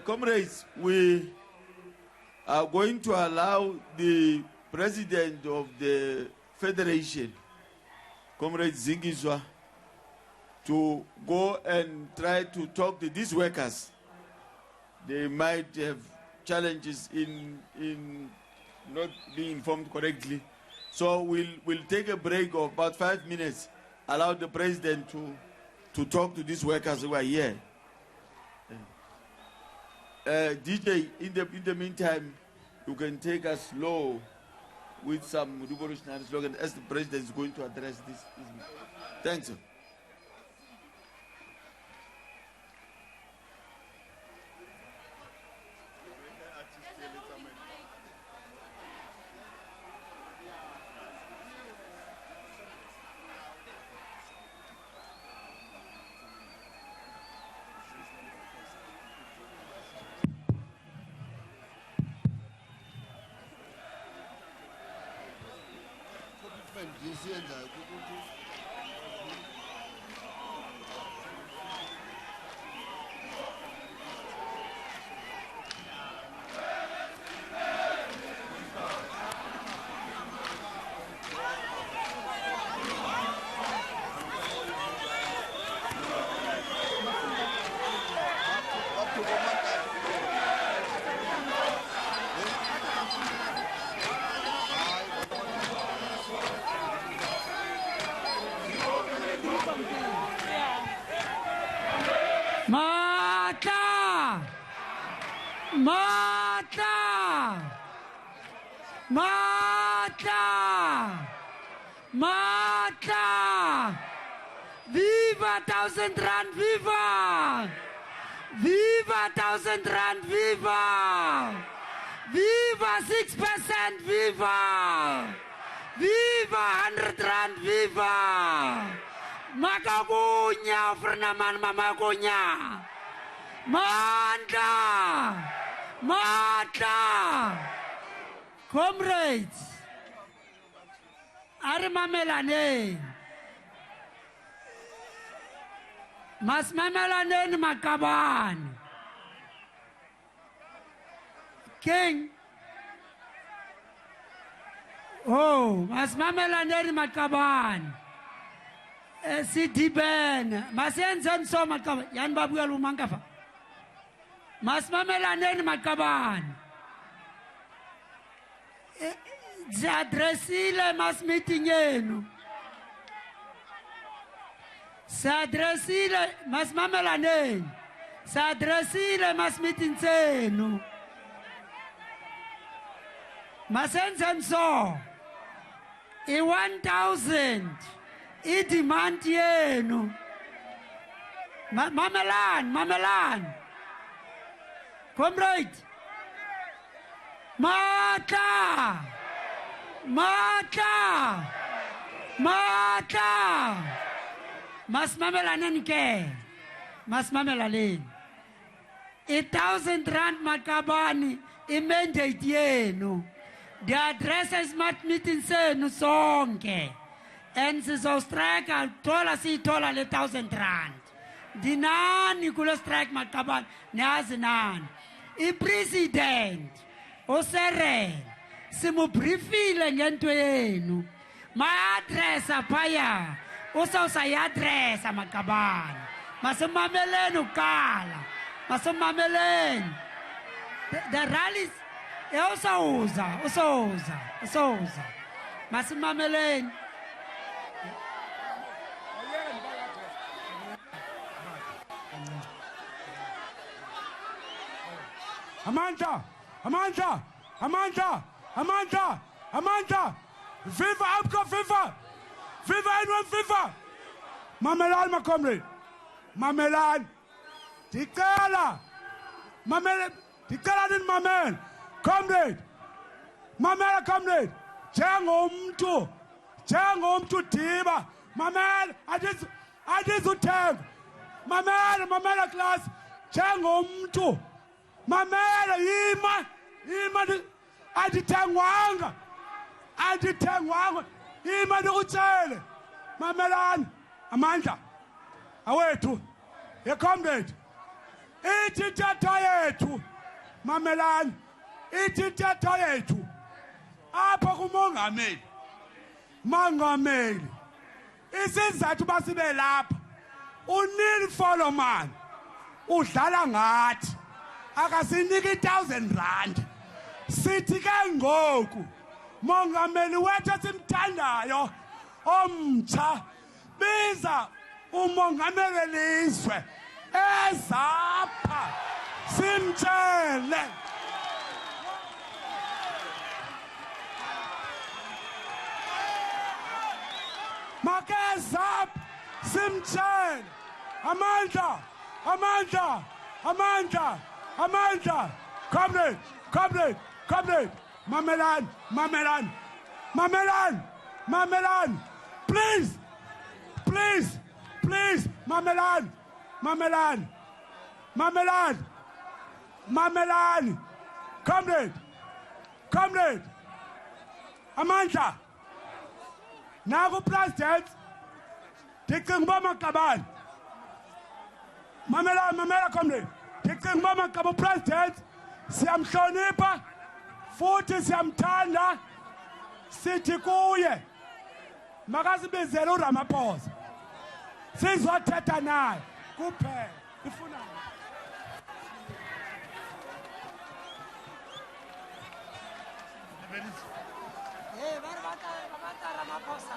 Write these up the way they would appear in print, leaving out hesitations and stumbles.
Comrades, we are going to allow the President of the Federation, Comrade Zingizwa, to go and try to talk to these workers. They might have challenges in not being informed correctly. So we'll take a break of about 5 minutes, allow the President to talk to these workers who are here. DJ, in the meantime, you can take us slow with some revolutionary slogan as the President is going to address this. Thanks, sir. Viva 1,000 rand, viva! Viva 1,000 rand, viva! Viva 6%, viva! Viva 100 rand, viva! Makakunya, Fernaman Mamakunya! Manda! Manda! Comrades! Arimamelane! Masmamelaneni Makaban! King! Oh, Masmamelaneni Makaban! Sidi Ben! Masenzen so Makaban! Yan Babu Alumankafa! Masmamelaneni Makaban! Zadresile mas meeting yenu. Sadresile mas mamelane. Sadresile mas meeting zenu. Masenzen so. 1,000. Demand yenu. Mamelan. Comrade. Mata! Mas mamelanen ke? Mas mamelanen. 1,000 rand Makabani mandate yenu. The addresses mat meeting senu sonke. En sizostrike tola si tola le 1,000 rand. Dinani kula strike Makabani nazinan. I-president oseren simu briefile ngento yenu ma address phaya usawusa address Makabani masimameleni ukala masimameleni the rallies usawuza masimameleni Amanda! Viva Abka, viva! Viva anyone, viva! Mamelan, my comrade! Mamelan! Tikala! Mamelan! Tikala din Mamel! Comrade! Mamela, comrade! Changomtu Tiba! Mamel! I did to tag! Mamela class! Changomtu! Mamela, ima adithengwanga ima ndikutsele mamelani amandla awethu ye comrade ithi tata yethu mamelani ithi tata yethu apha kumongameli mongameli isizathu basibe lapha uNeil Folloman udlala ngathi akasiniki 1000 rand sithi ke ngoku mongameli wethu simthandayo omtsha biza umongameli lizwe ezapha simtshele makezap simtshele amandla amandla amandla amandla comrade comrade comrade mamelani mamelani mamelani mamelani please please please mamelani mamelani mamelani mamelani comrade comrade amandla naku president ndicinga uba Maqabane mamela comrade ndicinga uba Maqaba president siyamhlonipha futhi siyamthanda sithi kuye makasibizele uRamaphosa sizothetha naye kuphela ifuna Ramaphosa.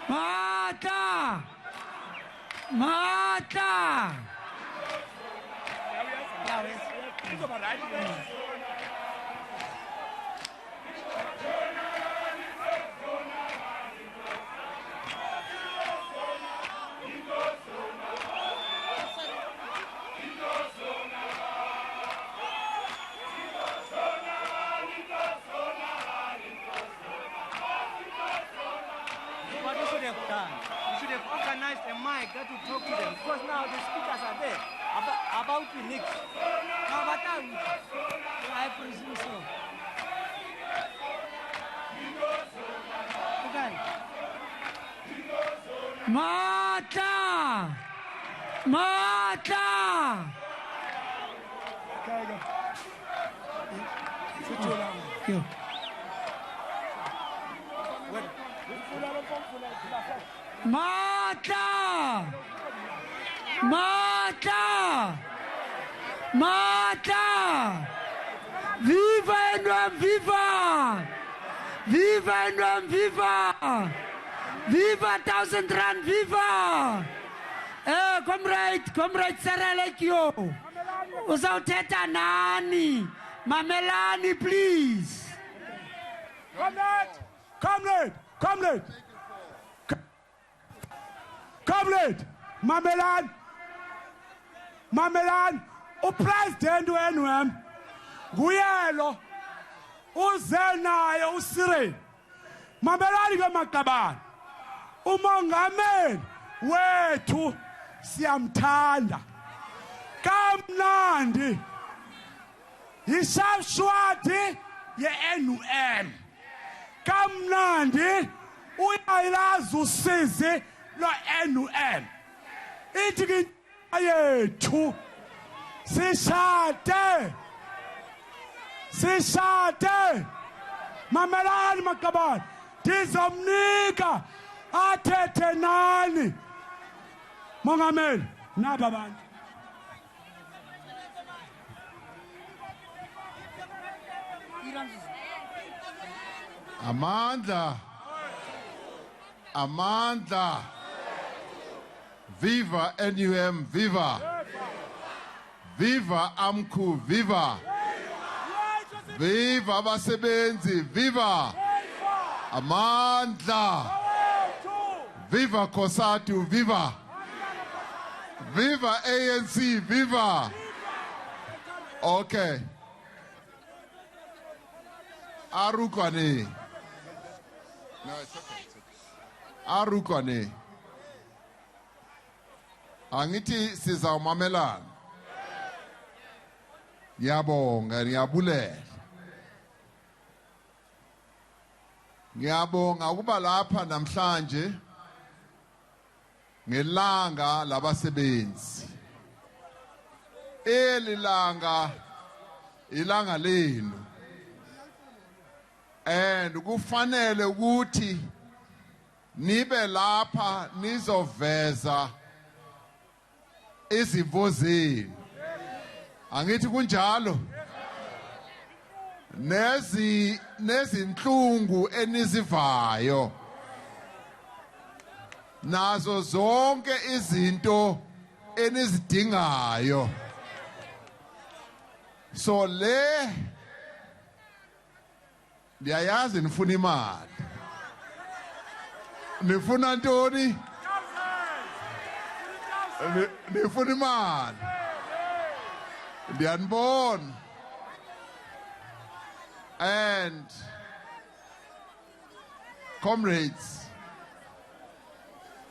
Mata! Mata! You should have organized a mic that would talk to them, because now the speakers are there about the next. I presume so. Okay. Mata! Mata! Yo. Mata! Mata! Mata! Viva eNCA! Viva! Viva eNCA! Viva! Viva 1,000 rand! Viva! Comrade Serelekyo! Uzawuthetha nani? Mamelani, please! Comrade, Mamelani, upresident weNCA nguyelo uze naye uSireni. Mamelani ke Maqabane, umongameli wethu siyamthanda. Kamnandi yishashwadi yeNCA. Kamnandi uyayilazi usizi lo NCA ithi yethu sishade Mamelani Maqabane ndizomnika athethe nani mongameli naba bantu Amandla Viva NUM, viva! Viva AMKU, viva! Viva abasebenzi, viva! Amandla! Viva COSATU, viva! Viva ANC, viva! Okay. Arukwane. No, it's okay. It's okay. Arukwane. Angithi sizawumamelana. Ngiyabonga, ngiyabulela. Ngiyabonga ukuba lapha namhlanje ngelanga labasebenzi. Elilanga ilanga lenu. And kufanele ukuthi nibe lapha nizoveza izimvo zenu. Angithi kunjalo. Nezinhlungu enizivayo. Nazo zonke izinto enizidingayo. So ndiyayazi nifuna imali. Nifuna ntoni? Nifuna imali. Ndiyanibona. And comrades,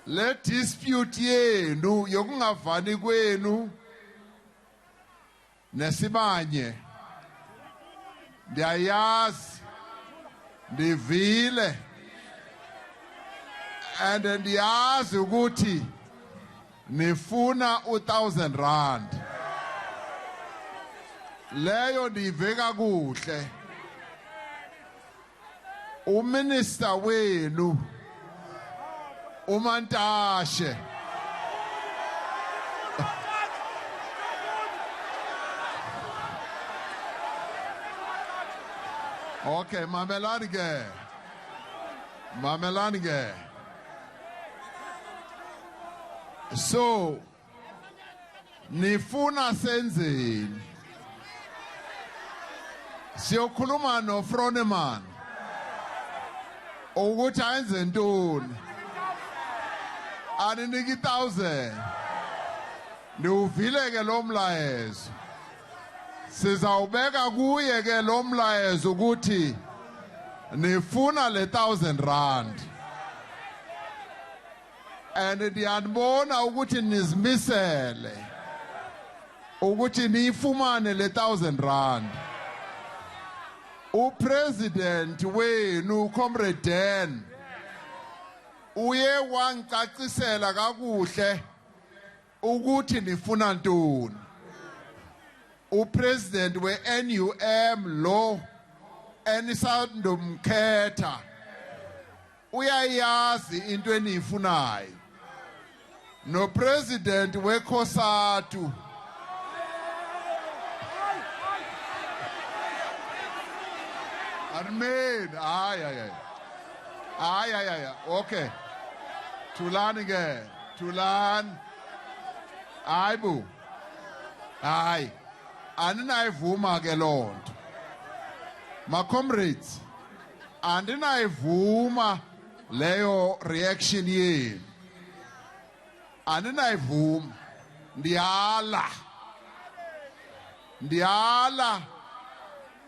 le dispute yenu yokungavani kwenu nesibanye ndiyayazi, ndivile, and ndiyazi ukuthi nifuna u-1,000 rand. Leyo ndive kakuhle. Uminister wenu uMantashe Okay, mamelani ke. So nifuna senzeni? Siyokhuluma no Froneman ukuthi ayenze ntoni? Aniniki 1,000. Ndiuvile ke lo mlayezo. Sizawubeka kuye ke lo mlayezo ukuthi nifuna le 1,000 rand. And ndiyanibona ukuthi nizimisele ukuthi niyifumane le 1,000 rand. Upresident wenu Comrade Dan uye wangicacisela kakuhle ukuthi nifuna ntoni. Upresident we-NUM lo enisandomkhetha uyayazi into eniyifunayo. No president we-COSATU Armin, ay. Okay. Tulani ke. Tulan. Aibu. Ay. Andinayivuma ke lonto. My comrades, andinayivuma leyo reaction yenu. Andinayivuma. Ndiyala.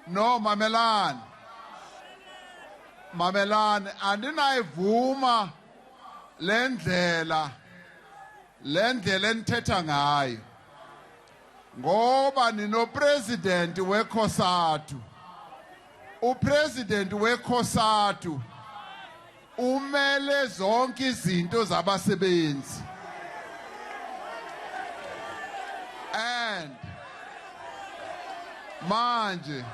No, mamelani. Andinayivuma lendlela enithetha ngayo. Ngoba nino president we-COSATU. Upresident we-COSATU umele zonke izinto zabasebenzi. And manje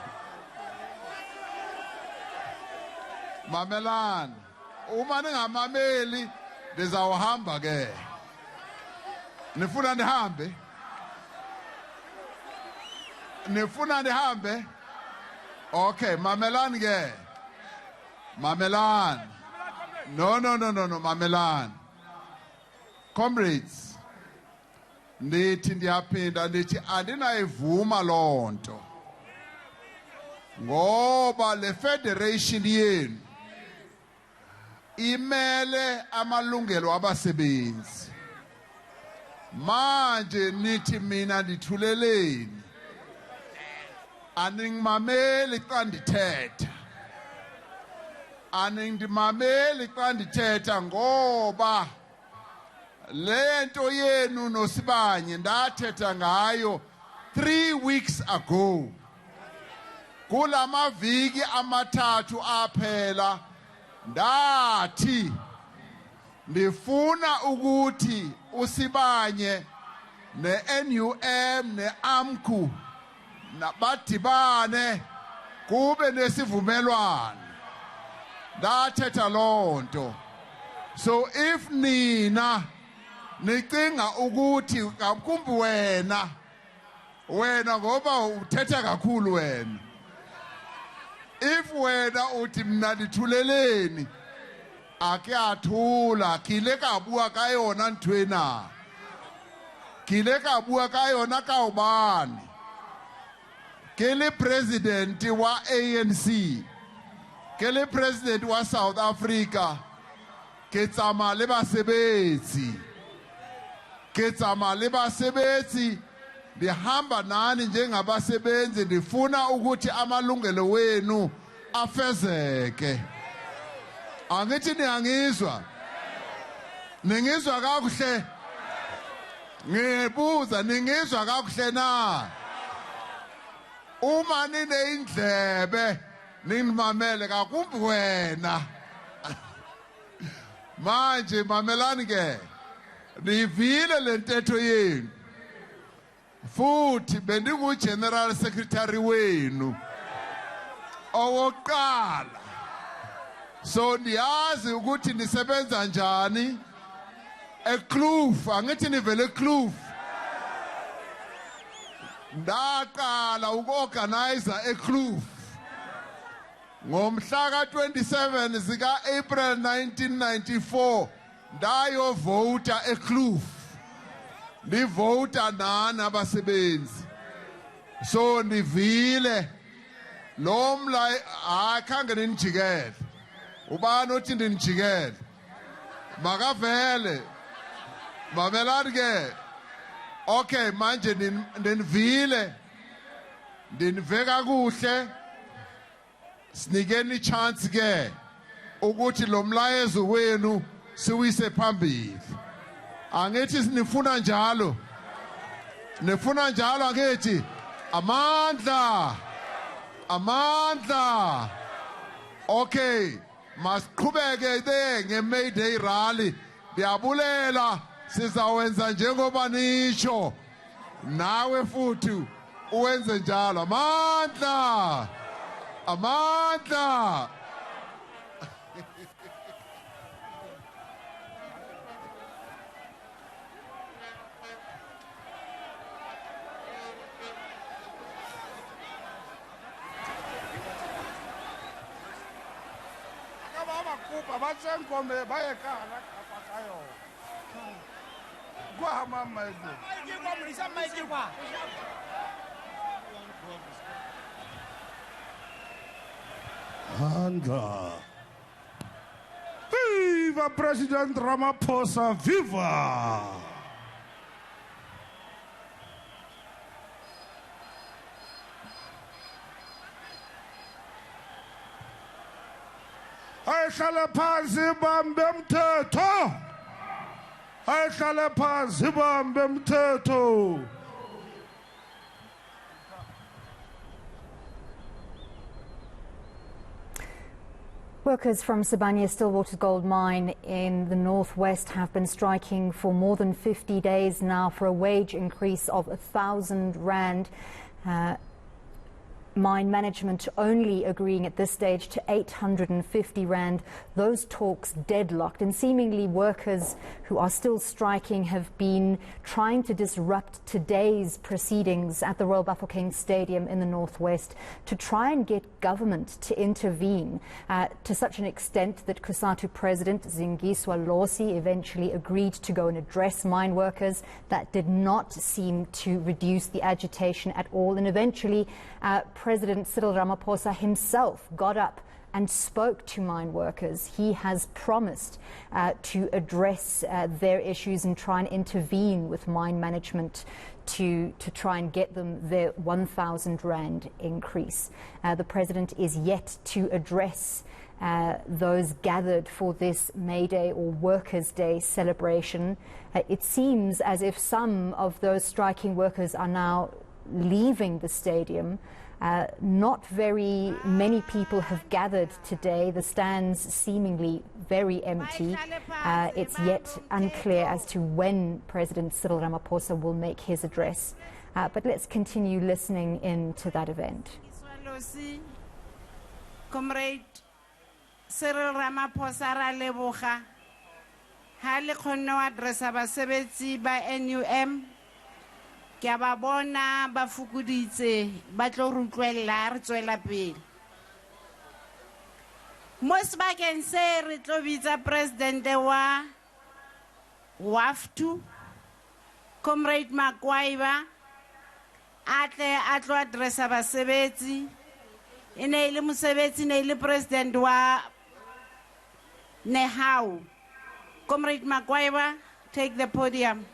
mamelani, uma ningamameli ndizawuhamba ke. Nifuna ndihambe? Okay, mamelani ke. Mamelani. No, mamelani. Comrades, ndithi andinayivuma lonto. Ngoba le federation yenu imele amalungelo abasebenzi. Manje nithi mina ndithuleleni. Aningimameli xa ndithetha. Aningimameli xa ndithetha ngoba lento yenu noSibanye ndathetha ngayo 3 weeks ago. Kulamaviki amathathu aphela ndathi ndifuna ukuthi uSibanye neNUM neAMKU badibane kube nesivumelwano. Ndathetha lonto. So if nina nicinga ukuthi kamkumbi wena ngoba uthetha kakhulu wena. If wena uthi mna ndithuleleni ake athula kile ka bua ka yona ntwena. Kile ka bua ka yona ka ubani. Kele president wa ANC. Kele president wa South Africa. Ke tsama le basebetsi. Ke tsama le basebetsi. Ndihamba nani njengabasebenzi ndifuna ukuthi amalungelo wenu afezeke. Angithi niyangizwa? Ningizwa kakuhle? Ngibuza ningizwa kakuhle na? Uma nineyindlebe ningimamele kakumbi wena. Manje mamelani ke. Nivile le ntetho yenu. Futhi bendingu General Secretary wenu owokuqala. So ndiyazi ukuthi nisebenza njani eKloof. Angithi nivele eKloof. Ndaqala ukuorganize eKloof ngomhla ka-27 zika-April 1994 ndayovota eKloof. Ndivota nani abasebenzi. So ndivile lo mla akhange ninijikele. Ubani uthi ndinijikele? Makavele. Mamelani ke. Okay manje ndinivile. Ndinive kakuhle. Sinikeni chance ke ukuthi lo mlayezo wenu siwise phambili. Angithi nifuna njalo. Nifuna njalo angithi amandla. Amandla. Okay, masiqhubeke ngeMay Day rally. Ndiyabulela sizawenza njengoba nisho. Nawe futhi uwenze njalo. Amandla. Amandla. Viva President Ramaphosa, viva! Ayihlale phansi bambe umthetho. Ayihlale phansi bambe umthetho. Workers from Sibanye-Stillwater's gold mine in the northwest have been striking for more than 50 days now for a wage increase of 1,000 rand. Mine management only agreeing at this stage to 850 rand. Those talks deadlocked, and seemingly workers who are still striking have been trying to disrupt today's proceedings at the Royal Bafokeng Stadium in the northwest to try and get government to intervene to such an extent that COSATU President Zingiswa Losi eventually agreed to go and address mine workers. That did not seem to reduce the agitation at all, and eventually President Cyril Ramaphosa himself got up and spoke to mine workers. He has promised to address their issues and try and intervene with mine management to try and get them their 1,000 rand increase. The President is yet to address those gathered for this May Day or Workers' Day celebration. It seems as if some of those striking workers are now leaving the stadium. Not very many people have gathered today. The stands seemingly very empty. It's yet unclear as to when President Cyril Ramaphosa will make his address. But let's continue listening in to that event. Comrade Cyril Ramaphosa ra leboga ha le khonne wa addressa basebetsi ba NUM ke a ba bona ba fukuditse ba tlo re utlwella re tswela pele mo sebakeng se re tlo bitsa president wa WAFTU Comrade Makwaiba a tle a tlo addressa basebetsi ene ile mosebetsi ne ile president wa Nehau. Comrade Makwaiba, take the podium.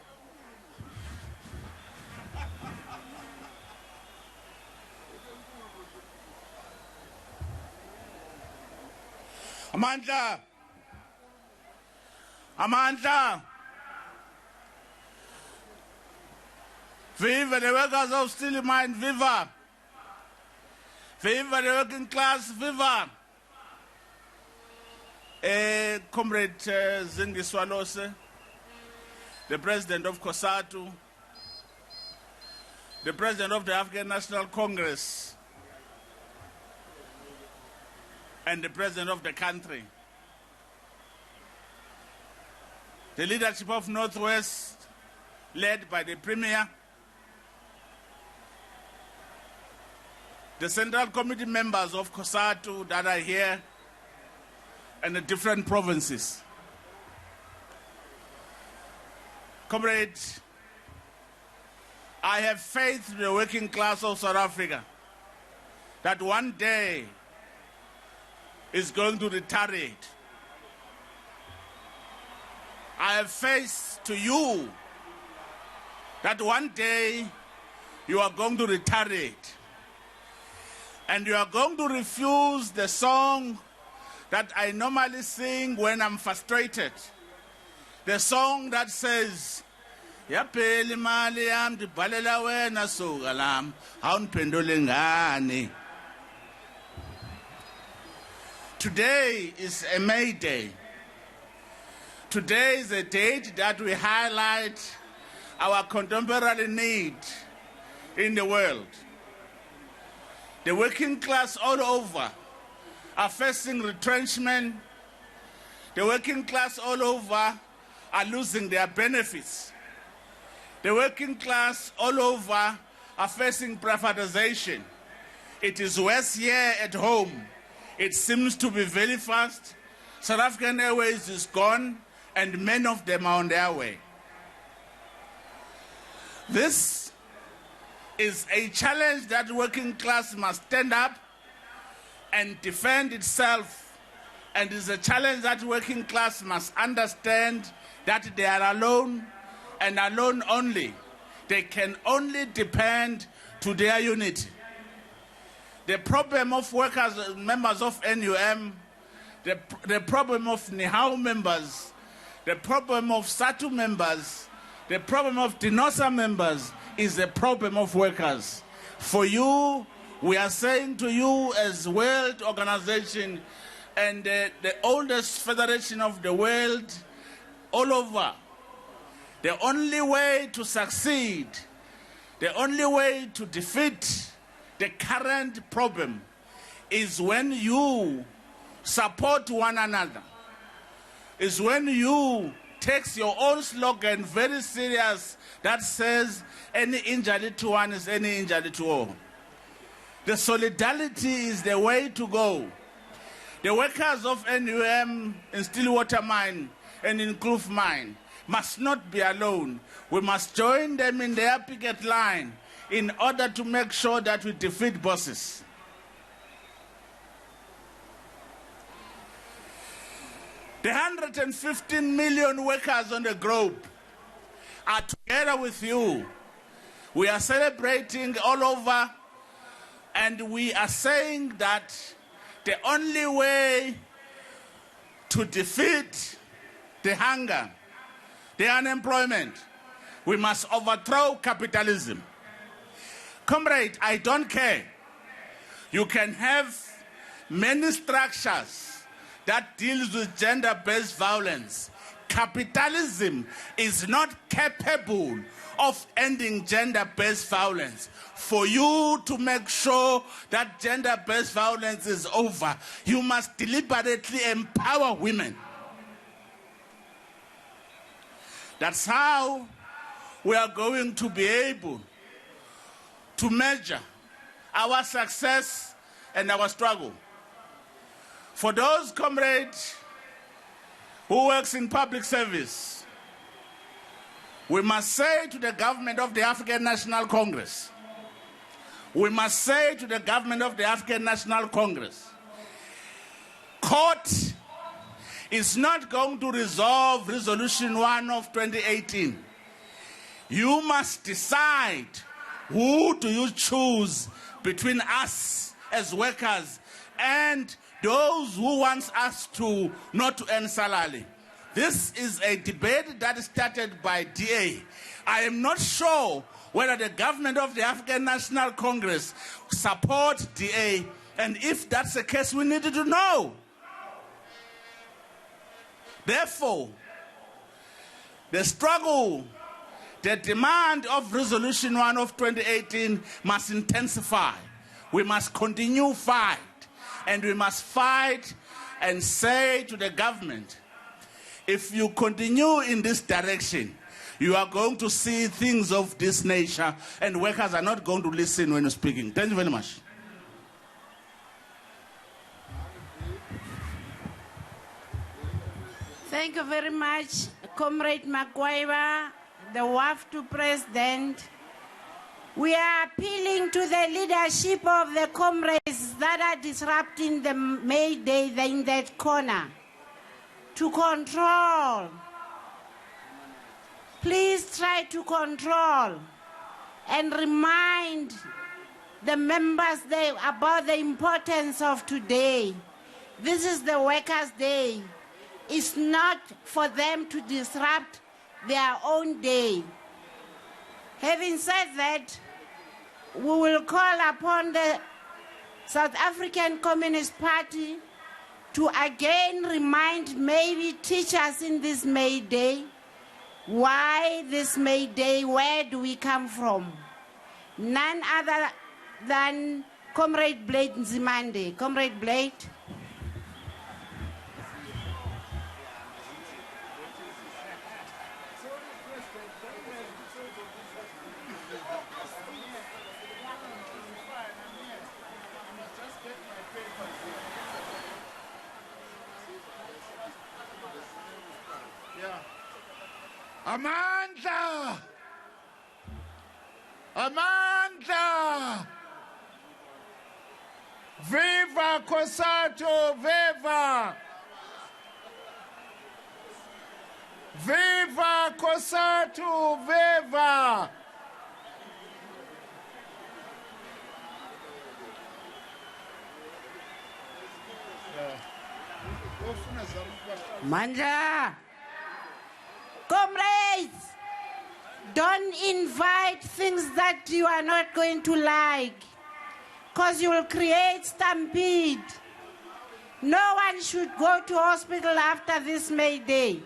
Amandla. Amandla. Viva the workers of Steel Mine, viva. Viva the working class, viva. Comrade Zingiswalose, the President of COSATU, the President of the African National Congress, and the President of the country. The leadership of Northwest, led by the Premier, the Central Committee members of COSATU that are here, and the different provinces. Comrade, I have faith in the working class of South Africa that one day is going to retaliate. I have faith to you that one day you are going to retaliate and you are going to refuse the song that I normally sing when I'm frustrated. The song that says, Yapeli mali yam dibhalela wena soka lam awuniphendule ngani. Today is a May Day. Today is a date that we highlight our contemporary need in the world. The working class all over are facing retrenchment. The working class all over are losing their benefits. The working class all over are facing privatization. It is worse here at home. It seems to be very fast. South African Airways is gone, and many of them are on their way. This is a challenge that the working class must stand up and defend itself, and is a challenge that working class must understand that they are alone and alone only. They can only depend to their unity. The problem of workers, members of NUM, the problem of Nihau members, the problem of SATU members, the problem of DINOSA members is the problem of workers. For you, we are saying to you as World Organization and the oldest federation of the world all over, the only way to succeed, the only way to defeat the current problem is when you support one another, is when you take your own slogan very serious that says any injury to one is any injury to all. The solidarity is the way to go. The workers of NUM in Stillwater Mine and in Kloof Mine must not be alone. We must join them in their picket line in order to make sure that we defeat bosses. The 115 million workers on the globe are together with you. We are celebrating all over, and we are saying that the only way to defeat the hunger, the unemployment, we must overthrow capitalism. Comrade, I don't care. You can have many structures that deals with gender-based violence. Capitalism is not capable of ending gender-based violence. For you to make sure that gender-based violence is over, you must deliberately empower women. That's how we are going to be able to measure our success and our struggle. For those comrades who works in public service, we must say to the government of the African National Congress, we must say to the government of the African National Congress, court is not going to resolve Resolution 1 of 2018. You must decide who do you choose between us as workers and those who want us to not to earn salary. This is a debate that is started by DA. I am not sure whether the government of the African National Congress supports DA, and if that's the case, we need to know. Therefore, the struggle, the demand of Resolution 1 of 2018 must intensify. We must continue fight. And we must fight and say to the government, if you continue in this direction, you are going to see things of this nature, and workers are not going to listen when you're speaking. Thank you very much. Thank you very much, Comrade Makwaiba, the WAFTU President. We are appealing to the leadership of the comrades that are disrupting the May Day in that corner to control. Please try to control and remind the members about the importance of today. This is the Workers' Day. It's not for them to disrupt their own day. Having said that, we will call upon the South African Communist Party to again remind maybe teachers in this May Day, why this May Day, where do we come from? None other than Comrade Blade Nzimande. Comrade Blade. Amandla! Amandla! Viva Kosato, viva! Viva Kosato, viva! Mandla! Comrades, don't invite things that you are not going to like, because you will create stampede. No one should go to hospital after this May Day.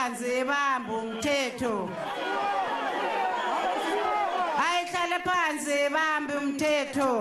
phansi ibambe umthetho. Ayihlale phansi ibambe umthetho.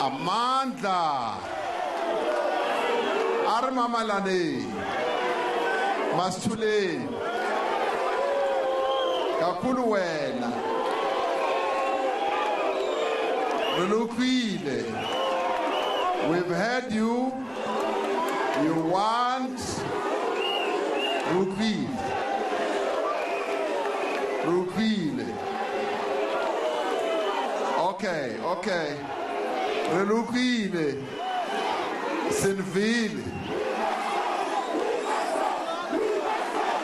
Amandla Armamalane Masthule kakhulu wena Rulukwile, we've heard you want Rukwile. Okay. Reluquile, Sinville.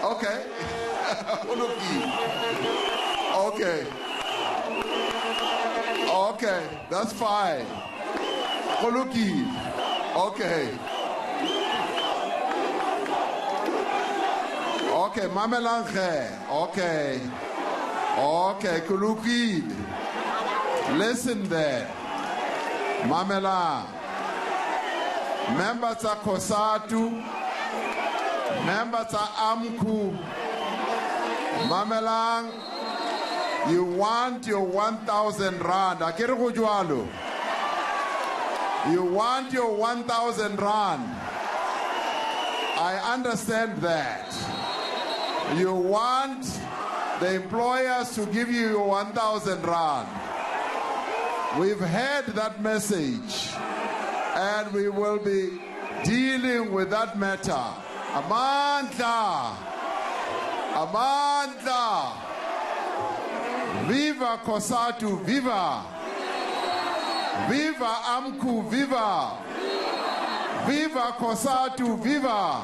Okay. Okay, that's fine. Okay. Okay, Mamelange. Okay, Kulukile. Listen there. Mamela, members of Kosatu, members of Amku, Mamelang, you want your 1,000 rand. You want your 1,000 rand. I understand that. You want the employers to give you your 1,000 rand. We've heard that message, and we will be dealing with that matter. Amandla! Viva Kosatu, viva! Viva Amku, viva! Viva Kosatu, viva!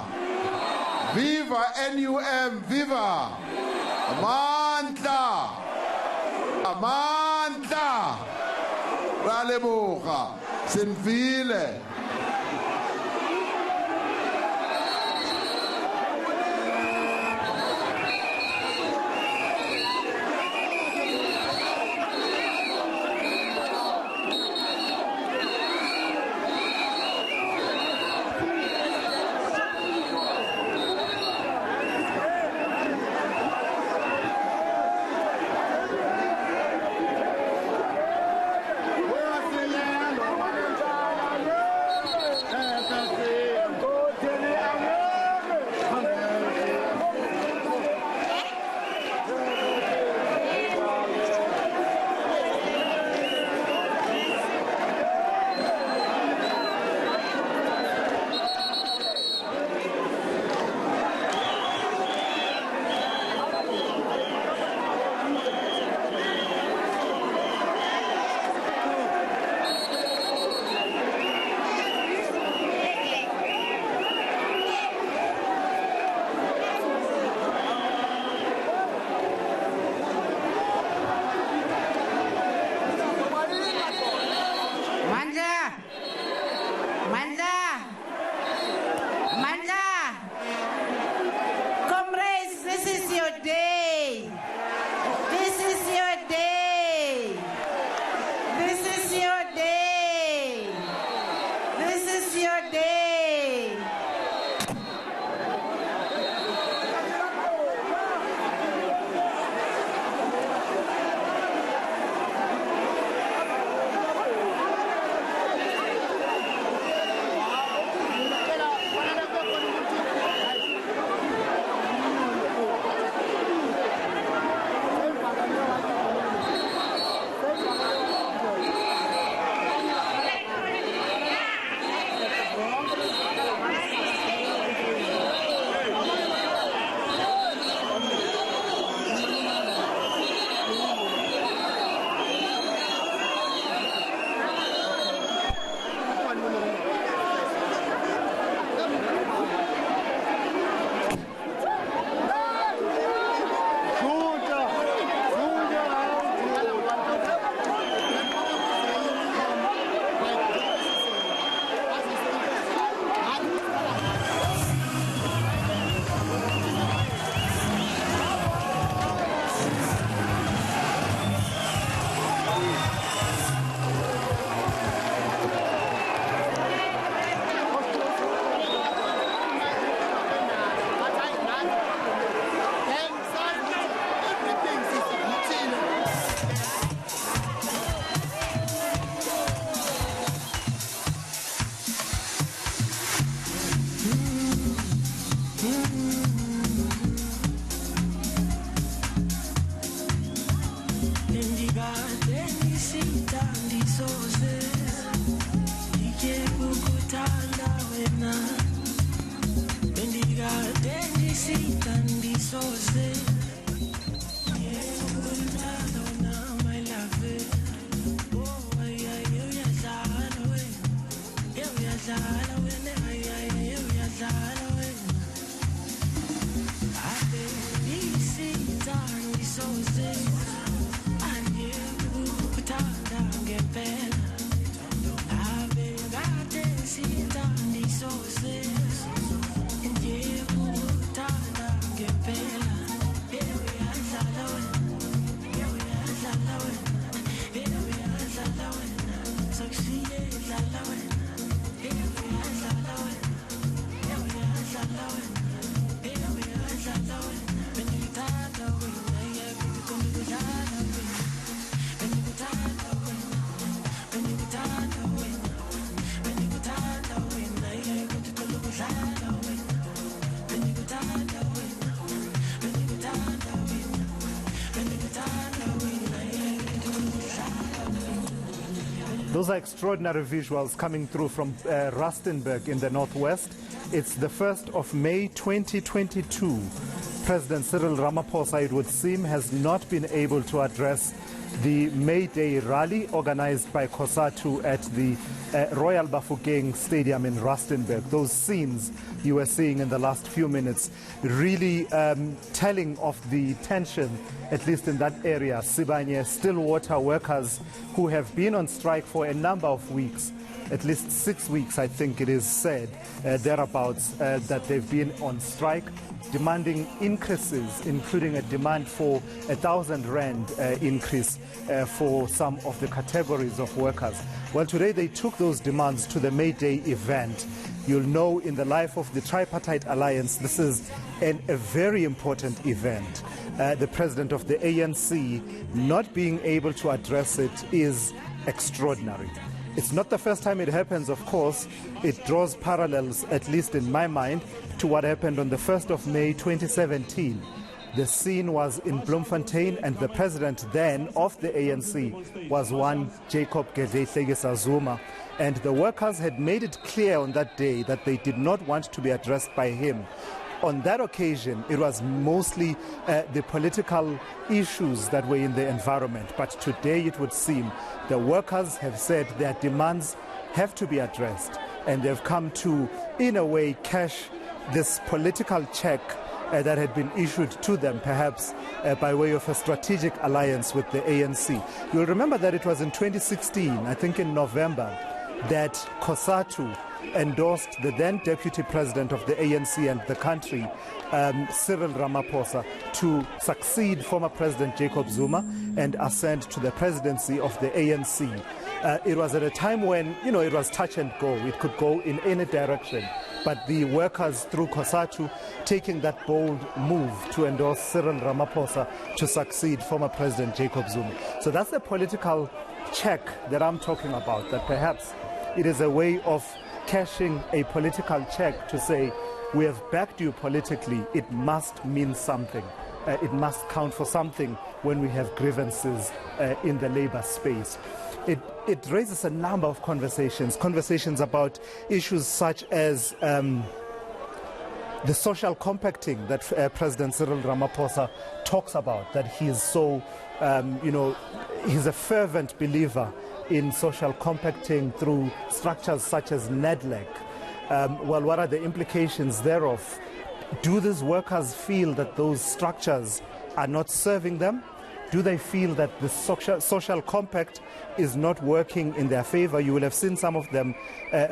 Viva NUM, viva! Amandla! Ralebucha, Sinville. Those are extraordinary visuals coming through from Rustenburg in the northwest. It's the 1st of May 2022. President Cyril Ramaphosa, it would seem, has not been able to address the May Day rally organized by COSATU at the Royal Bafokeng Stadium in Rustenburg. Those scenes you were seeing in the last few minutes really telling of the tension, at least in that area. Sibanye Stillwater workers who have been on strike for a number of weeks, at least 6 weeks, I think it is said, thereabouts, that they've been on strike, demanding increases, including a demand for 1,000 rand increase for some of the categories of workers. Well, today they took those demands to the May Day event. You'll know in the life of the Tripartite Alliance, this is a very important event. The president of the ANC not being able to address it is extraordinary. It's not the first time it happens, of course. It draws parallels, at least in my mind, to what happened on the 1st of May 2017. The scene was in Bloemfontein, and the president then of the ANC was one Jacob Gedleyihlekisa Zuma. And the workers had made it clear on that day that they did not want to be addressed by him. On that occasion, it was mostly the political issues that were in the environment. But today, it would seem the workers have said their demands have to be addressed. And they've come to, in a way, cash this political check that had been issued to them, perhaps by way of a strategic alliance with the ANC. You'll remember that it was in 2016, I think in November, that COSATU endorsed the then Deputy President of the ANC and the country, Cyril Ramaphosa, to succeed former President Jacob Zuma and ascend to the presidency of the ANC. It was at a time when, it was touch and go. It could go in any direction. But the workers through COSATU taking that bold move to endorse Cyril Ramaphosa to succeed former President Jacob Zuma. So that's the political check that I'm talking about, that perhaps it is a way of cashing a political check to say, we have backed you politically, it must mean something. It must count for something when we have grievances in the labor space. It raises a number of conversations about issues such as the social compacting that President Cyril Ramaphosa talks about, that he is so, he's a fervent believer in social compacting through structures such as NEDLEC. Well, what are the implications thereof? Do these workers feel that those structures are not serving them? Do they feel that the social compact is not working in their favor? You will have seen some of them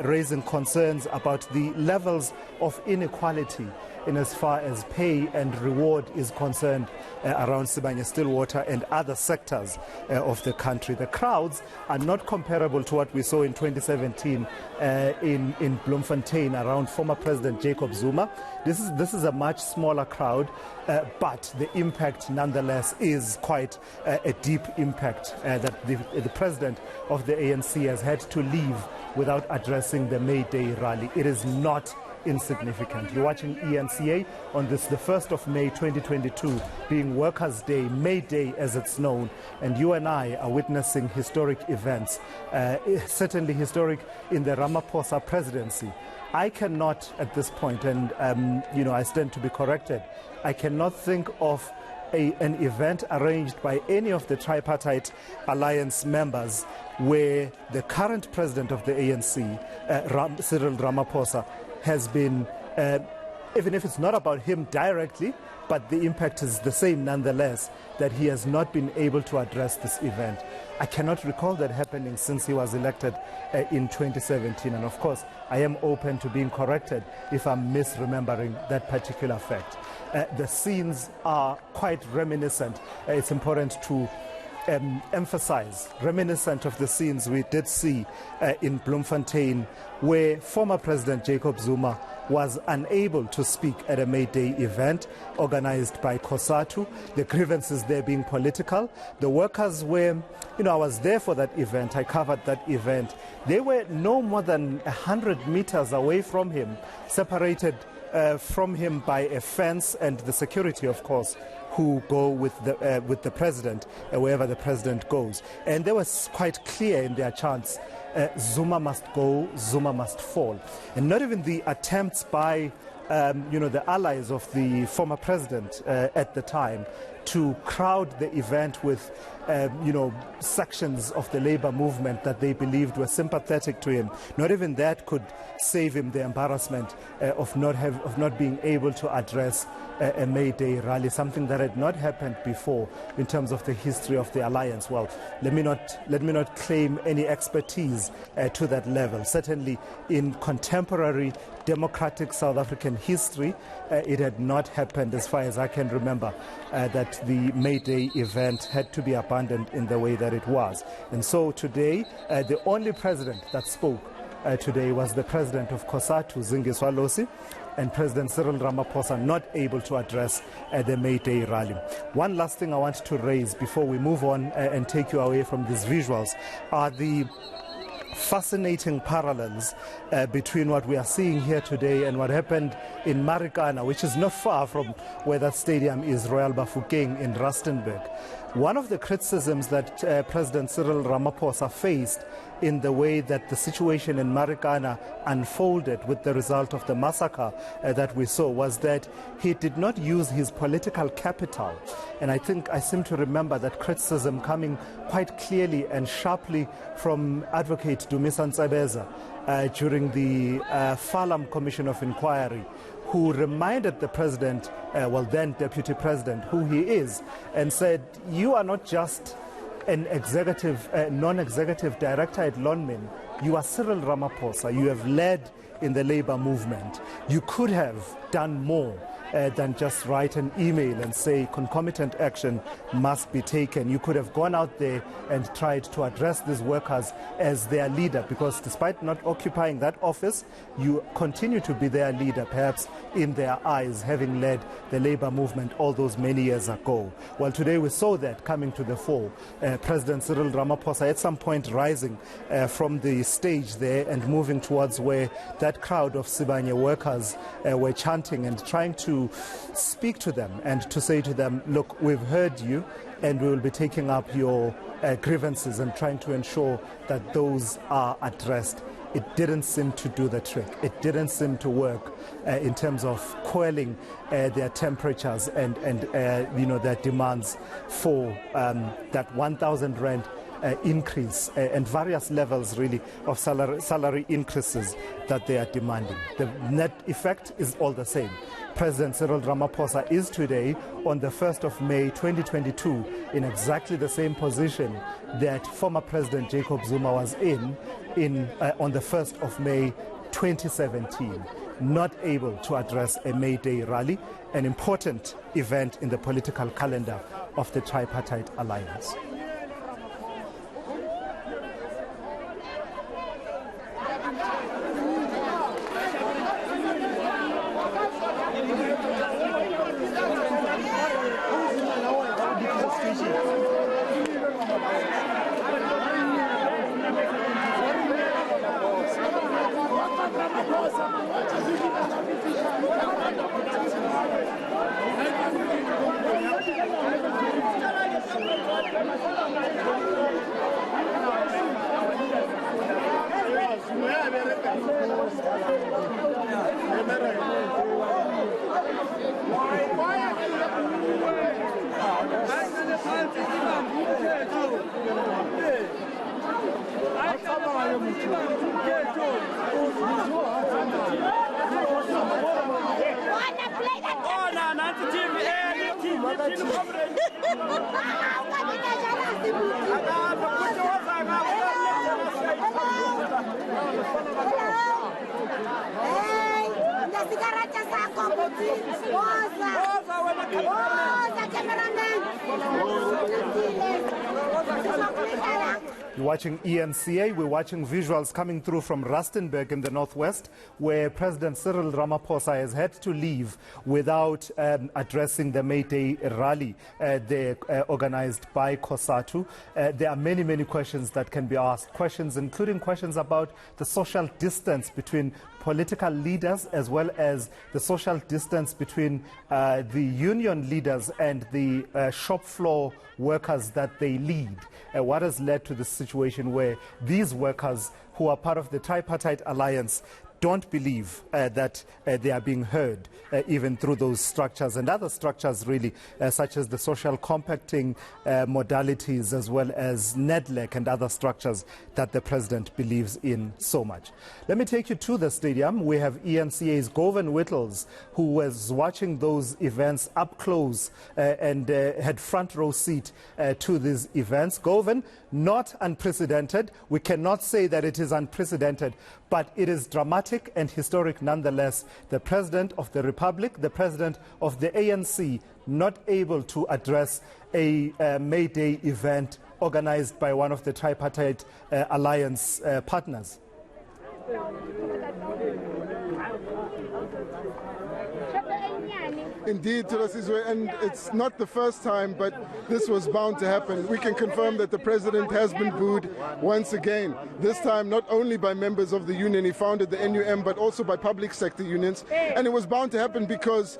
raising concerns about the levels of inequality in as far as pay and reward is concerned around Sibanye Stillwater and other sectors of the country. The crowds are not comparable to what we saw in 2017 in Bloemfontein around former President Jacob Zuma. This is a much smaller crowd, but the impact nonetheless is quite a deep impact that the president of the ANC has had to leave without addressing the May Day rally. It is not insignificant. You're watching eNCA on this, the 1st of May 2022, being Workers' Day, May Day as it's known, and you and I are witnessing historic events, certainly historic in the Ramaphosa presidency. I cannot at this point, and I stand to be corrected, I cannot think of an event arranged by any of the tripartite alliance members where the current president of the ANC, Cyril Ramaphosa, has been, even if it's not about him directly, but the impact is the same nonetheless, that he has not been able to address this event. I cannot recall that happening since he was elected in 2017. And of course, I am open to being corrected if I'm misremembering that particular fact. The scenes are quite reminiscent. It's important to emphasize, reminiscent of the scenes we did see in Bloemfontein, where former President Jacob Zuma was unable to speak at a May Day event organized by COSATU, the grievances there being political. The workers were, I was there for that event, I covered that event. They were no more than 100 meters away from him, separated from him by a fence and the security, of course, who go with the president wherever the president goes. And they were quite clear in their chants, Zuma must go, Zuma must fall. And not even the attempts by the allies of the former president at the time to crowd the event with sections of the labor movement that they believed were sympathetic to him. Not even that could save him the embarrassment of not being able to address a May Day rally, something that had not happened before in terms of the history of the alliance. Well, let me not claim any expertise to that level. Certainly in contemporary democratic South African history, it had not happened, as far as I can remember, that the May Day event had to be abandoned in the way that it was. And so today, the only president that spoke today was the president of COSATU, Zingiswa Losi, and President Cyril Ramaphosa, not able to address the May Day rally. One last thing I want to raise before we move on and take you away from these visuals are the fascinating parallels between what we are seeing here today and what happened in Marikana, which is not far from where that stadium is, Royal Bafokeng in Rustenburg. One of the criticisms that President Cyril Ramaphosa faced in the way that the situation in Marikana unfolded with the result of the massacre that we saw was that he did not use his political capital. And I think I seem to remember that criticism coming quite clearly and sharply from Advocate Dumisa Ntsebeza during the Falam Commission of Inquiry, who reminded the president, then deputy president, who he is, and said, you are not just an executive, non-executive director at Lonmin. You are Cyril Ramaphosa. You have led in the labor movement. You could have done more than just write an email and say concomitant action must be taken. You could have gone out there and tried to address these workers as their leader, because despite not occupying that office, you continue to be their leader, perhaps in their eyes, having led the labor movement all those many years ago. Well, today we saw that coming to the fore. President Cyril Ramaphosa at some point rising from the stage there and moving towards where that crowd of Sibanye workers were chanting and trying to speak to them and to say to them, look, we've heard you and we will be taking up your grievances and trying to ensure that those are addressed. It didn't seem to do the trick. It didn't seem to work in terms of quelling their temperatures and their demands for that 1,000 rand increase and various levels really of salary increases that they are demanding. The net effect is all the same. President Cyril Ramaphosa is today on the 1st of May 2022 in exactly the same position that former President Jacob Zuma was in on the 1st of May 2017, not able to address a May Day rally, an important event in the political calendar of the tripartite alliance. Ramaphosa, You're watching eNCA. We're watching visuals coming through from Rustenburg in the northwest, where President Cyril Ramaphosa has had to leave without addressing the May Day rally organized by COSATU. There are many, many questions that can be asked, questions including questions about the social distance between political leaders as well as the social distance between the union leaders and the shop floor workers that they lead. What has led to the situation where these workers who are part of the tripartite alliance don't believe that they are being heard even through those structures and other structures really such as the social compacting modalities as well as NEDLEC and other structures that the president believes in so much. Let me take you to the stadium. We have eNCA's Govan Whittles, who was watching those events up close and had front row seat to these events. Govan, not unprecedented. We cannot say that it is unprecedented, but it is dramatic and historic nonetheless. The President of the Republic, the President of the ANC, not able to address a May Day event organized by one of the tripartite alliance partners. Indeed, Turasizwe, and it's not the first time, but this was bound to happen. We can confirm that the president has been booed once again, this time not only by members of the union he founded, the NUM, but also by public sector unions. And it was bound to happen because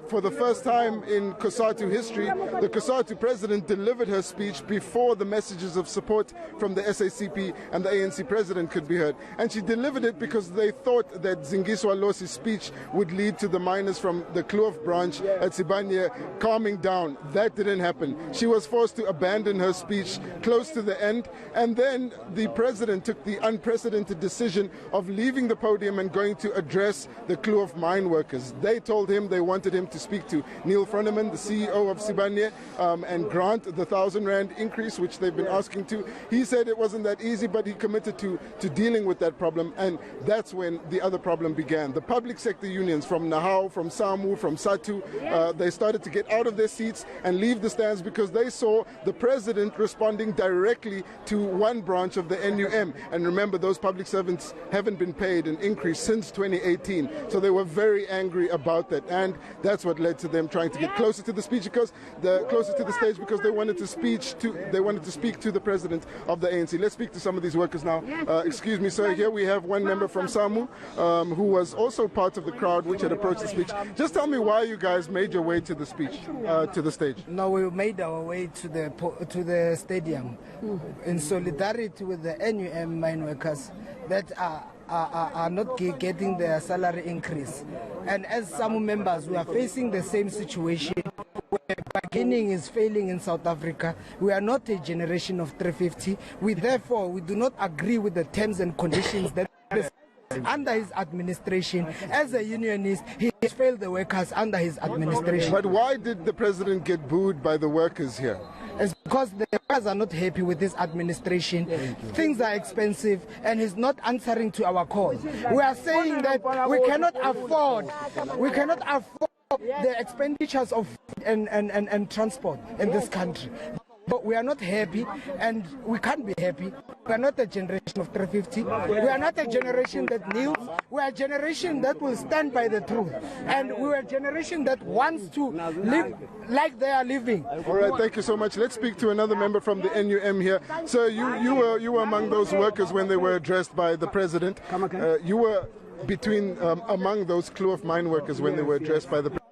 for the first time in COSATU history, the COSATU president delivered her speech before the messages of support from the SACP and the ANC president could be heard. And she delivered it because they thought that Zingiswa Losi's speech would lead to the miners from the Kloof branch at Sibanye calming down. That didn't happen. She was forced to abandon her speech close to the end, and then the president took the unprecedented decision of leaving the podium and going to address the Kloof mine workers. They told him they wanted him to speak to Neil Froneman, the CEO of Sibanye, and grant the 1,000 Rand increase, which they've been asking to. He said it wasn't that easy, but he committed to dealing with that problem, and that's when the other problem began. The public sector unions from Nahau, from SAMU, from SATU, they started to get out of their seats and leave the stands because they saw the president responding directly to one branch of the NUM. And remember, those public servants haven't been paid an increase since 2018. So they were very angry about that. And that's what led to them trying to get closer to the speech, because closer to the stage, because they wanted to speak to the president of the ANC. Let's speak to some of these workers now. Excuse me, sir. Here we have one member from SAMU who was also part of the crowd which had approached the speech. Just tell me why you guys made your way to the speech, to the stage. No, we made our way to the stadium in solidarity with the NUM mine workers that are not getting their salary increase. And as some members, we are facing the same situation where bargaining is failing in South Africa. We are not a generation of 350. We do not agree with the terms and conditions that under his administration. As a unionist, he has failed the workers under his administration. But why did the president get booed by the workers here? It's because the workers are not happy with this administration. Things are expensive and he's not answering to our calls. We are saying that we cannot afford the expenditures of food and transport in this country. But we are not happy, and we can't be happy. We are not a generation of 350. We are not a generation that kneels. We are a generation that will stand by the truth. And we are a generation that wants to live like they are living. All right, thank you so much. Let's speak to another member from the NUM here. So you were among those workers when they were addressed by the president. You were among those Kloof mine workers when they were addressed by the president.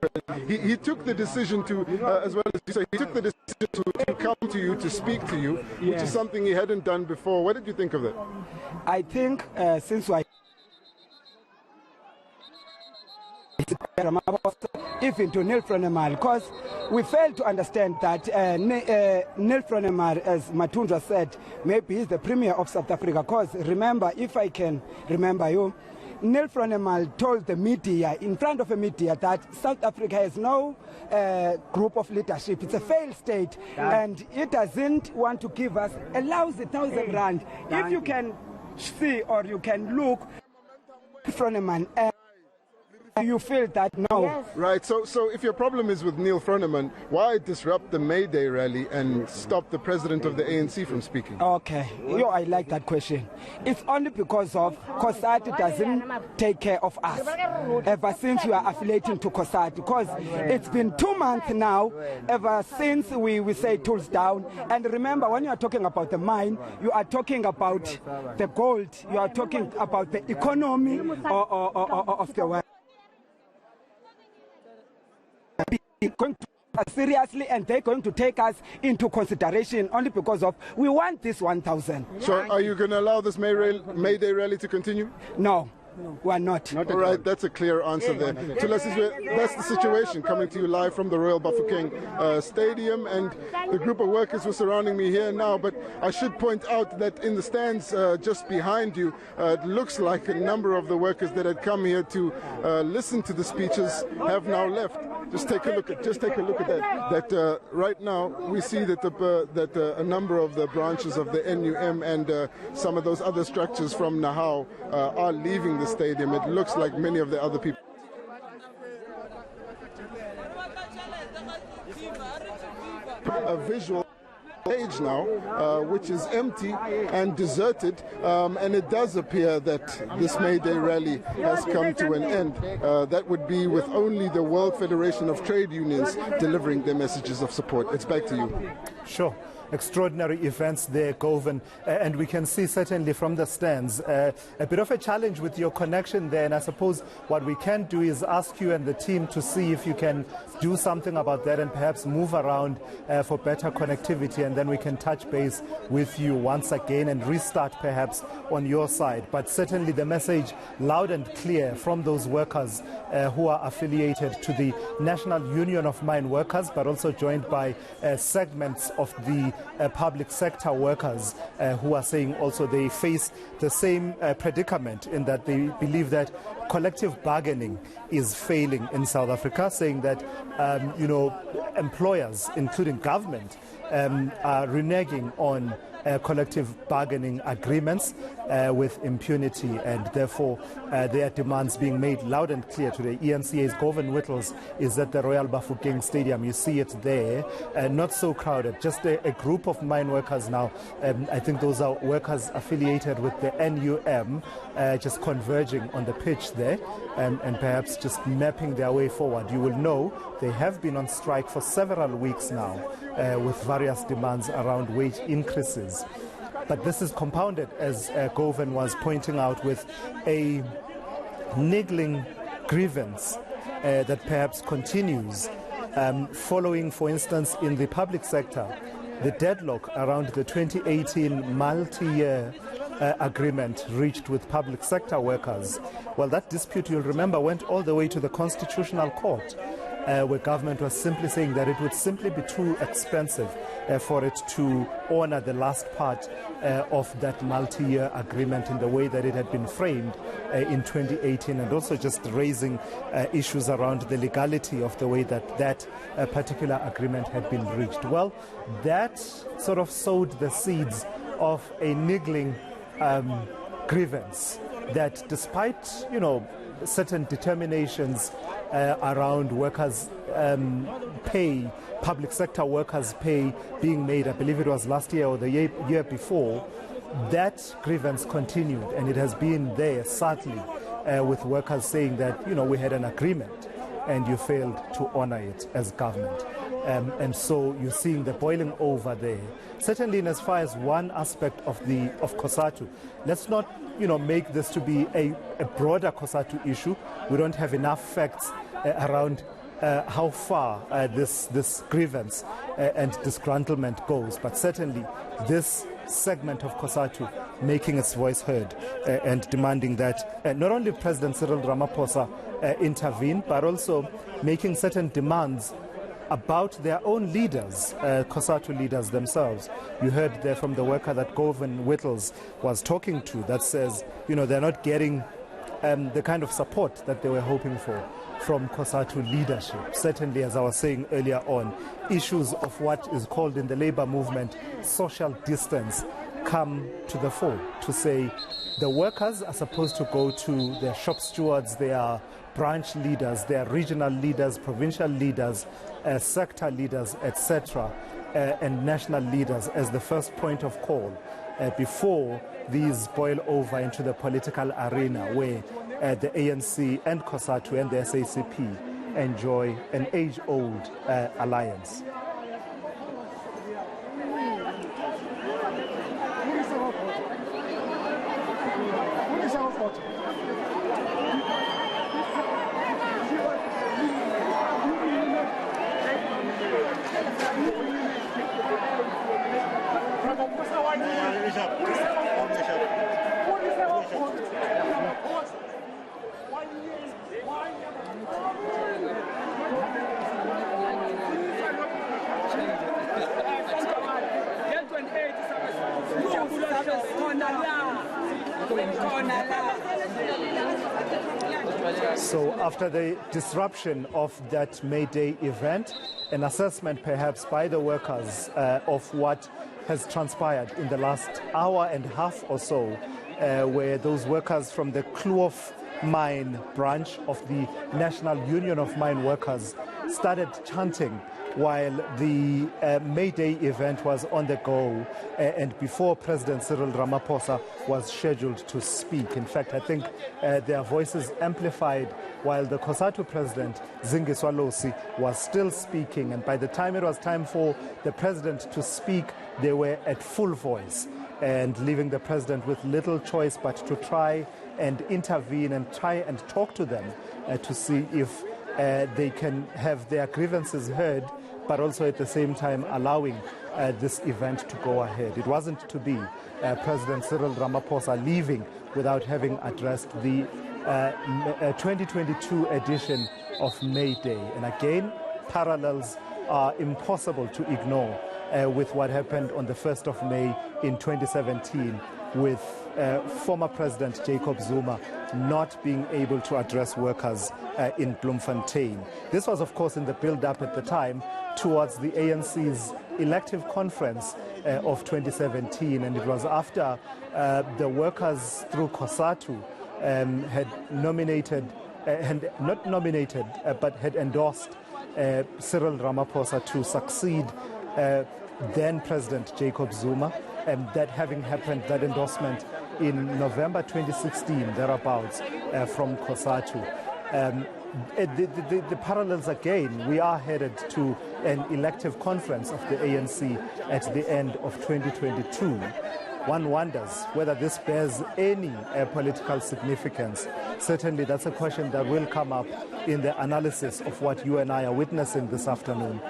He took the decision to, as well as you say, he took the decision to come to you, to speak to you, which is something he hadn't done before. What did you think of that? I think since even to Neil Fronemal, because we fail to understand that Neil Fronemal, as Matundra said, maybe he's the Premier of South Africa. Because remember, if I can remember you, Neil Fronemal told the media, in front of a media, that South Africa has no group of leadership. It's a failed state, and it doesn't want to give us a lousy 1,000 rand. If you can see or you can look, Froneman, you feel that no. Yes. Right, so if your problem is with Neil Froneman, why disrupt the May Day rally and stop the president of the ANC from speaking? Okay, I like that question. It's only because of COSATU doesn't take care of us ever since we are affiliating to COSATU, because it's been 2 months now ever since we say tools down. And remember, when you are talking about the mine, you are talking about the gold, you are talking about the economy of the world. Going to seriously, and they're going to take us into consideration only because of we want this 1,000. So are you going to allow this May Day rally to continue? No. We are not. All right, that's a clear answer there. So that's the situation, coming to you live from the Royal Bafokeng Stadium, and the group of workers were surrounding me here now, but I should point out that in the stands just behind you, it looks like a number of the workers that had come here to listen to the speeches have now left. Just take a look at that. That right now we see that a number of the branches of the NUM and some of those other structures from Nahau are leaving the stadium. It looks like many of the other people. A visual stage now, which is empty and deserted, and it does appear that this May Day rally has come to an end. That would be with only the World Federation of Trade Unions delivering their messages of support. It's back to you. Sure. Extraordinary events there, Govan, and we can see certainly from the stands a bit of a challenge with your connection there, and I suppose what we can do is ask you and the team to see if you can do something about that and perhaps move around for better connectivity, and then we can touch base with you once again and restart perhaps on your side. But certainly the message loud and clear from those workers who are affiliated to the National Union of Mine Workers, but also joined by segments of the public sector workers who are saying also they face the same predicament, in that they believe that collective bargaining is failing in South Africa, saying that employers, including government, are reneging on collective bargaining agreements with impunity, and therefore their demands being made loud and clear today. eNCA's Govan Whittles is at the Royal Bafokeng Stadium. You see it there, not so crowded, just a group of mine workers now. I think those are workers affiliated with the NUM, just converging on the pitch there, and perhaps just mapping their way forward. You will know they have been on strike for several weeks now with various demands around wage increases. But this is compounded, as Govan was pointing out, with a niggling grievance that perhaps continues following, for instance, in the public sector, the deadlock around the 2018 multi-year agreement reached with public sector workers. Well, that dispute, you'll remember, went all the way to the Constitutional Court, where government was simply saying that it would simply be too expensive for it to honor the last part of that multi-year agreement in the way that it had been framed in 2018, and also just raising issues around the legality of the way that that particular agreement had been reached. Well, that sort of sowed the seeds of a niggling grievance that, despite certain determinations around workers' pay, public sector workers' pay being made, I believe it was last year or the year before, that grievance continued, and it has been there, sadly, with workers saying that, we had an agreement and you failed to honor it as government. And so you're seeing the boiling over there. Certainly, in as far as one aspect of COSATU, let's not make this to be a broader COSATU issue. We don't have enough facts around how far this grievance and disgruntlement goes. But certainly, this segment of COSATU making its voice heard and demanding that not only President Cyril Ramaphosa intervene, but also making certain demands about their own leaders, COSATU leaders themselves. You heard there from the worker that Govan Whittles was talking to that says, they're not getting the kind of support that they were hoping for from COSATU leadership. Certainly, as I was saying earlier on, issues of what is called in the labor movement social distance come to the fore to say the workers are supposed to go to their shop stewards, their branch leaders, their regional leaders, provincial leaders, sector leaders, etc., and national leaders as the first point of call before these boil over into the political arena where the ANC and COSATU and the SACP enjoy an age-old alliance. So after the disruption of that May Day event, an assessment perhaps by the workers of what has transpired in the last hour and a half or so, where those workers from the Kluof Mine branch of the National Union of Mine Workers started chanting while the May Day event was on the go and before President Cyril Ramaphosa was scheduled to speak. In fact, I think their voices amplified while the COSATU president, Zingiswa Losi, was still speaking. And by the time it was time for the president to speak, they were at full voice and leaving the president with little choice but to try and intervene and try and talk to them to see if they can have their grievances heard, but also at the same time allowing this event to go ahead. It wasn't to be President Cyril Ramaphosa leaving without having addressed the 2022 edition of May Day. And again, parallels are impossible to ignore with what happened on the 1st of May in 2017 with former President Jacob Zuma not being able to address workers in Bloemfontein. This was, of course, in the build-up at the time towards the ANC's elective conference of 2017, and it was after the workers through COSATU had nominated, not nominated, but had endorsed Cyril Ramaphosa to succeed then President Jacob Zuma. And that having happened, that endorsement in November 2016, thereabouts, from COSATU. The parallels again, we are headed to an elective conference of the ANC at the end of 2022. One wonders whether this bears any political significance. Certainly that's a question that will come up in the analysis of what you and I are witnessing this afternoon.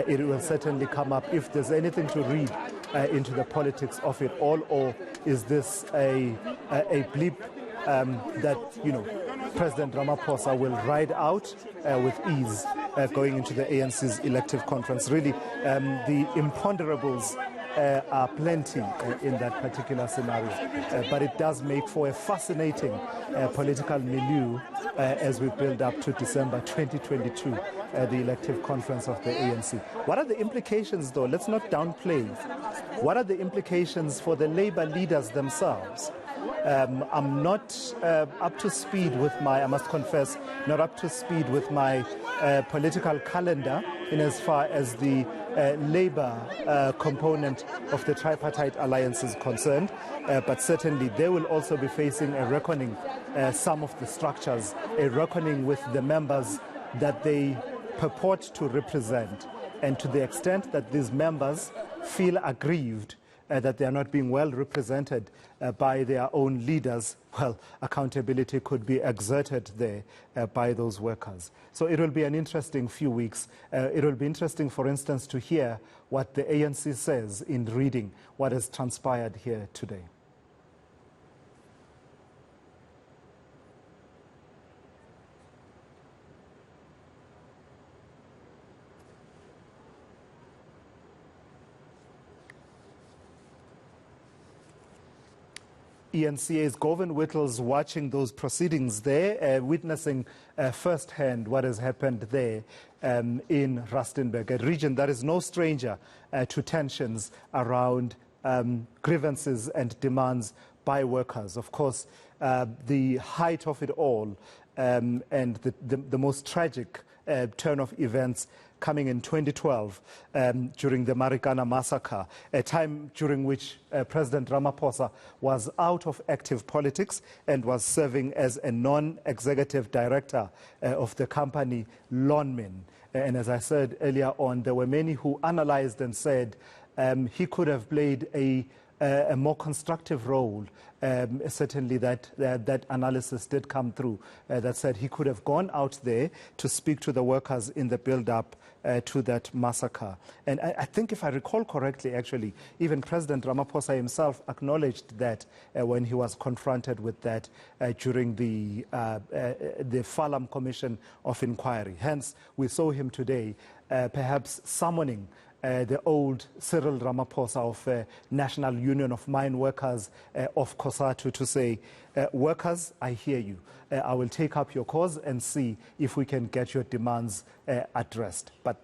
It will certainly come up if there's anything to read into the politics of it all, or is this a blip that, President Ramaphosa will ride out with ease going into the ANC's elective conference. Really, the imponderables are plenty in that particular scenario, but it does make for a fascinating political milieu as we build up to December 2022, the elective conference of the ANC. What are the implications, though? Let's not downplay. What are the implications for the labor leaders themselves? I'm not up to speed with I must confess, not up to speed with my political calendar in as far as the labor component of the tripartite alliance is concerned, but certainly they will also be facing a reckoning, some of the structures, a reckoning with the members that they purport to represent, and to the extent that these members feel aggrieved that they are not being well represented by their own leaders, well, accountability could be exerted there by those workers. So it will be an interesting few weeks. It will be interesting, for instance, to hear what the ANC says in reading what has transpired here today. eNCA's Govan Whittles watching those proceedings there, witnessing firsthand what has happened there in Rustenburg, a region that is no stranger to tensions around grievances and demands by workers. Of course, the height of it all and the most tragic turn of events coming in 2012 during the Marikana massacre, a time during which President Ramaphosa was out of active politics and was serving as a non-executive director of the company Lonmin. And as I said earlier on, there were many who analyzed and said he could have played a more constructive role. Certainly that analysis did come through that said he could have gone out there to speak to the workers in the build-up to that massacre. And I think if I recall correctly, actually, even President Ramaphosa himself acknowledged that when he was confronted with that during the Falam Commission of Inquiry. Hence, we saw him today perhaps summoning the old Cyril Ramaphosa of National Union of Mine Workers of COSATU to say, workers, I hear you. I will take up your cause and see if we can get your demands addressed. But